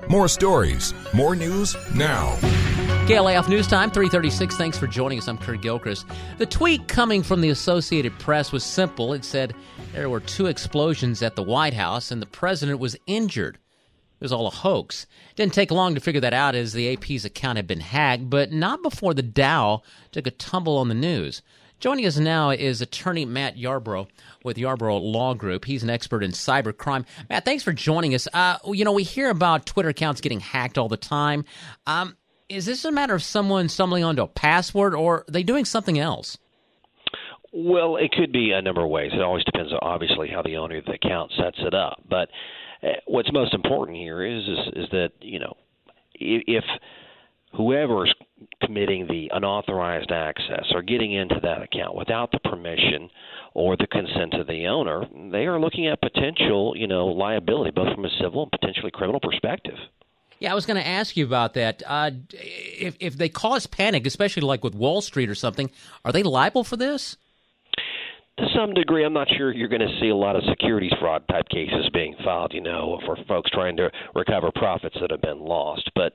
More stories, more news now. KLAF News Time, 3:36. Thanks for joining us. I'm Kurt Gilchrist. The tweet coming from the Associated Press was simple. It said there were 2 explosions at the White House and the president was injured. It was all a hoax. Didn't take long to figure that out as the AP's account had been hacked, but not before the Dow took a tumble on the news. Joining us now is attorney Matt Yarbrough with Yarbrough Law Group. He's an expert in cybercrime. Matt, thanks for joining us. We hear about Twitter accounts getting hacked all the time. Is this a matter of someone stumbling onto a password, or are they doing something else? Well, it could be a number of ways. It always depends, obviously, how the owner of the account sets it up. But what's most important here is that, if whoever's committing the unauthorized access or getting into that account without the permission or the consent of the owner, they are looking at potential, liability, both from a civil and potentially criminal perspective. Yeah, I was going to ask you about that. If they cause panic, especially like with Wall Street or something, are they liable for this? To some degree, I'm not sure you're going to see a lot of securities fraud type cases being filed, for folks trying to recover profits that have been lost, but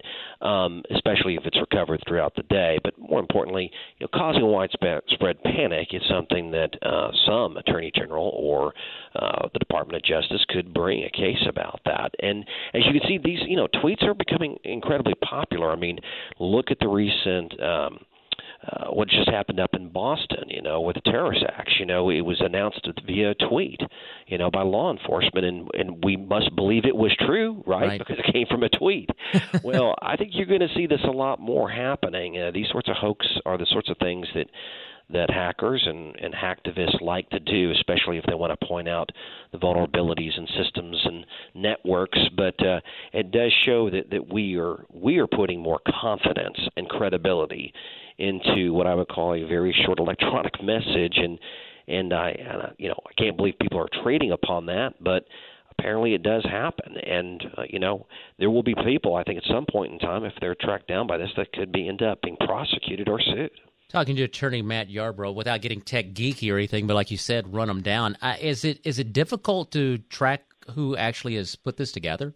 especially if it's recovered throughout the day. But more importantly, causing widespread panic is something that some attorney general or the Department of Justice could bring a case about that. And as you can see, these tweets are becoming incredibly popular. I mean, look at the recent what just happened up in Boston, with the terrorist acts. It was announced via tweet, by law enforcement, and we must believe it was true, right? Because it came from a tweet. Well, I think you're going to see this a lot more happening. These sorts of hoax are the sorts of things that hackers and hacktivists like to do, especially if they want to point out the vulnerabilities in systems and networks. But it does show that we are putting more confidence and credibility into what I would call a very short electronic message, and I can't believe people are trading upon that, but apparently it does happen. And there will be people, I think, at some point in time, if they're tracked down by this, that could end up being prosecuted or sued. Talking to attorney Matt Yarbrough, without getting tech geeky or anything, but like you said, run them down. Is it difficult to track who actually has put this together?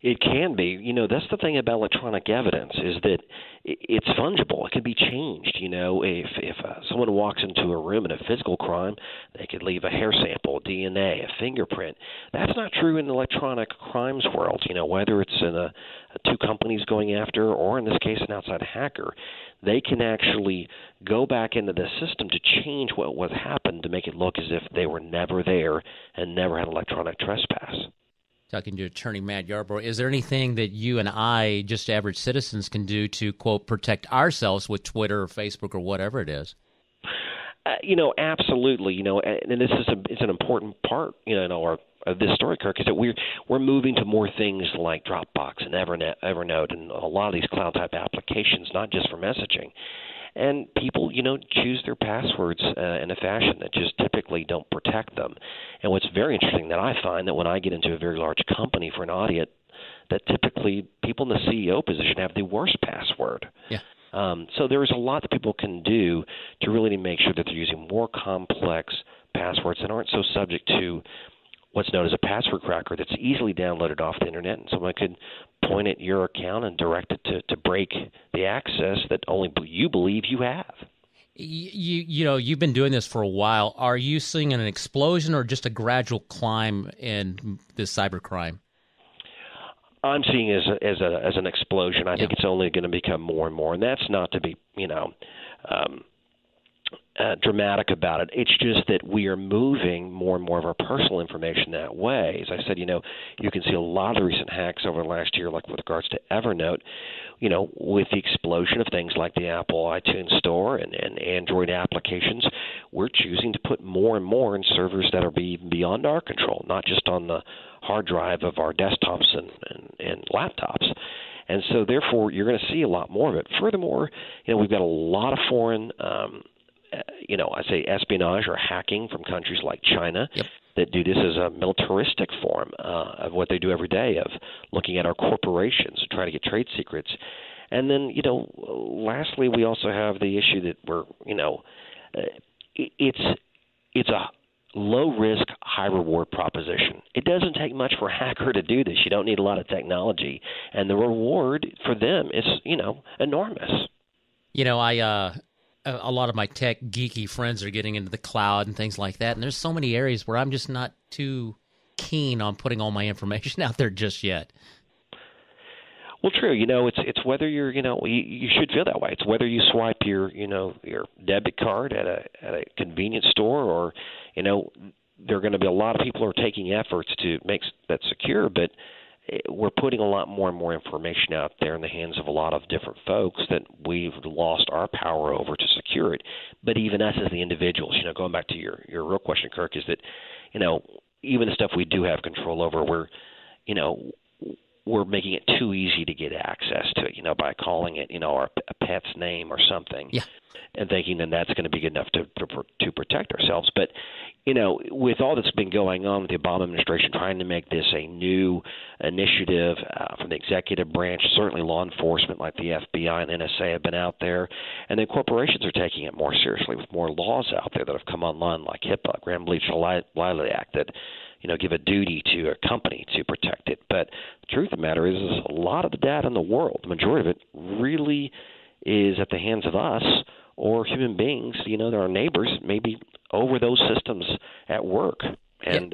It can be. That's the thing about electronic evidence is that it's fungible. It can be changed. If someone walks into a room in a physical crime, they could leave a hair sample, DNA, a fingerprint. That's not true in the electronic crimes world. Whether it's in two companies going after, or in this case, an outside hacker, they can actually go back into the system to change what happened to make it look as if they were never there and never had electronic trespass. Talking to attorney Matt Yarbrough, is there anything that you and I, just average citizens, can do to, quote, protect ourselves with Twitter or Facebook or whatever it is? Absolutely. And this is it's an important part, of this story, Kirk, is that we're moving to more things like Dropbox and Evernote and a lot of these cloud-type applications, not just for messaging. And people, choose their passwords in a fashion that just typically don't protect them. And what's very interesting that I find that when I get into a very large company for an audit, that typically people in the CEO position have the worst password. Yeah. So there's a lot that people can do to really make sure that they're using more complex passwords that aren't so subject to what's known as a password cracker that's easily downloaded off the internet, and someone could point at your account and direct it to break the access that only you believe you have. You've been doing this for a while. Are you seeing an explosion or just a gradual climb in this cybercrime? I'm seeing it as an explosion. I think it's only going to become more and more, and that's not to be dramatic about it. It's just that we are moving more and more of our personal information that way. As I said, you can see a lot of the recent hacks over the last year, like with regards to Evernote, with the explosion of things like the Apple iTunes Store and Android applications, we're choosing to put more and more in servers that are beyond our control, not just on the hard drive of our desktops and laptops. And so, therefore, you're going to see a lot more of it. Furthermore, we've got a lot of foreign I say espionage or hacking from countries like China that do this as a militaristic form of what they do every day of looking at our corporations and trying to get trade secrets. And then, lastly, we also have the issue that we're, it's a low risk, high reward proposition. It doesn't take much for a hacker to do this. You don't need a lot of technology, and the reward for them is, enormous. A lot of my tech geeky friends are getting into the cloud and things like that, and there's so many areas where I'm just not too keen on putting all my information out there just yet. Well, true. It's whether you're, you should feel that way. It's whether you swipe your debit card at a convenience store, or, there are going to be a lot of people who are taking efforts to make that secure, but we're putting a lot more and more information out there in the hands of a lot of different folks that we've lost our power over to secure it. But even us as the individuals, going back to your real question, Kirk, is that, even the stuff we do have control over, we're making it too easy to get access to it, by calling it, a pet's name or something, and thinking that that's going to be good enough to protect ourselves. But, with all that's been going on with the Obama administration trying to make this a new initiative from the executive branch, certainly law enforcement like the FBI and NSA have been out there, and then corporations are taking it more seriously with more laws out there that have come online like HIPAA, Graham-Leach-Bliley Act, that give a duty to a company to protect it. But the truth of the matter is a lot of the data in the world, the majority of it, really is at the hands of us or human beings, our neighbors, maybe over those systems at work. And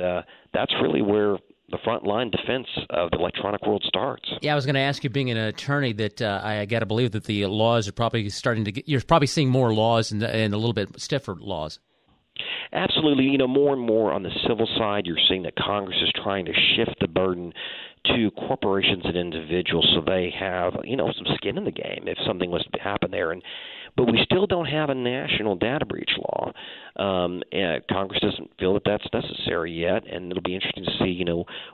that's really where the frontline defense of the electronic world starts. Yeah, I was going to ask you, being an attorney, that I got to believe that the laws are probably you're probably seeing more laws and a little bit stiffer laws. Absolutely. More and more on the civil side, you're seeing that Congress is trying to shift the burden to corporations and individuals so they have, some skin in the game if something was to happen there. But we still don't have a national data breach law. And Congress doesn't feel that that's necessary yet, and it'll be interesting to see,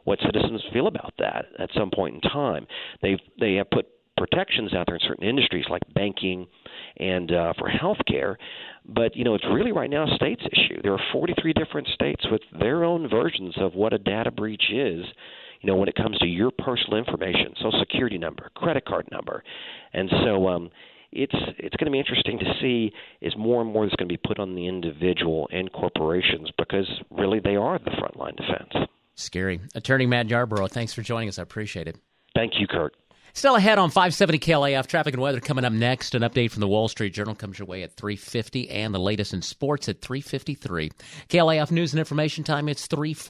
what citizens feel about that at some point in time. They have put protections out there in certain industries like banking and for healthcare, but it's really right now a state's issue. There are 43 different states with their own versions of what a data breach is, when it comes to your personal information, Social Security number, credit card number. And so it's going to be interesting to see is more and more that's going to be put on the individual and corporations, because really they are the frontline defense. Scary. Attorney Matt Yarbrough, thanks for joining us. I appreciate it. Thank you, Kurt. Still ahead on 570 KLAF. Traffic and weather coming up next. An update from the Wall Street Journal comes your way at 3:50, and the latest in sports at 3:53. KLAF News and Information Time, it's 3:40.